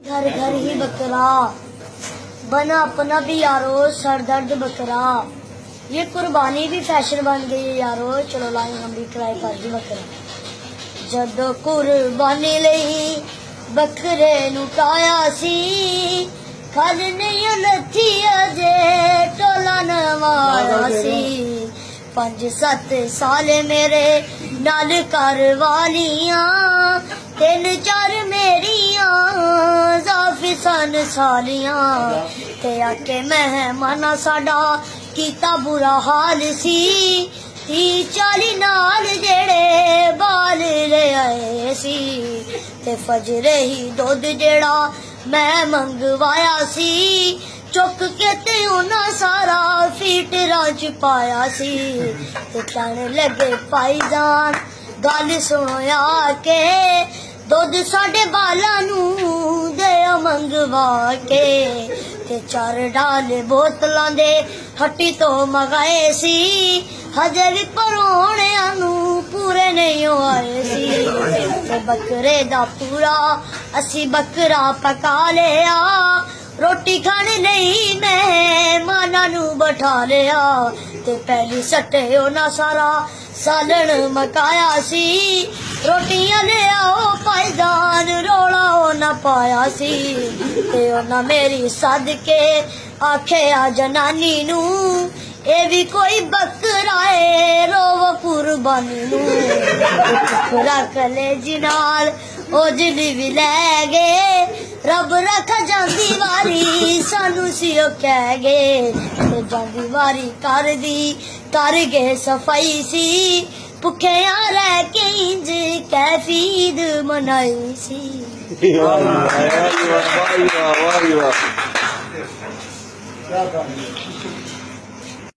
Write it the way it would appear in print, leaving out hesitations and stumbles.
घर घर ही बकरा बना अपना भी यारो सरदर्द बकरा। ये कुर्बानी भी फैशन बन गई है यारो, चलो लाइन हम भी ट्राई कर दी बकरा। जदों कुर्बानी लई बकरे नुकाया सी, खल नहीं लथी अजे टोला नवाया सी। 5-7 साल मेरे नाल कर वालियां, 3-4 मेरियां जाफी सन सालियां। ते आके मेहमाना साडा कीता बुरा हाल सी, 30-40 नाल जेड़े बाल ले आए सी। ते फजरे ही दुध जेड़ा मैं मंगवाया सी, चुक के ते उन्हां सारा फीटरां च पाया सी। ते कहने लगे भाईजान गल सुनो के, दुध साडे बालां नूं दे मंगवा के। ते 4 डाले बोतलां दे हट्टी तो मंगाए सी, हजे भी परौणियां नूं पूरे नहीं आए सी। ते बकरे दा पूरा असी बकरा पका लिया, रोटी खाने नहीं मेहमानां नूं बिठा लिया। ते पहली सट्टे उन्हां सारा सालन मकाया सी, रोटियां ले आओ भाईजान रौला ना पाया सी। ते उन्हां मेरी सदके आखे आ जनानी नूं, ए भी कोई बकरा है रोव कुर्बानी नूं। बकरा कलेजी नाल ओजली भी लै गए, रब रख जांदी वारी सानू सियो कह गए। ते जांदी वारी कर दी कर गए सफाई सी, भुखिया रह के इंज कैफीद मनाई सी। वाह वाह वाह वाह।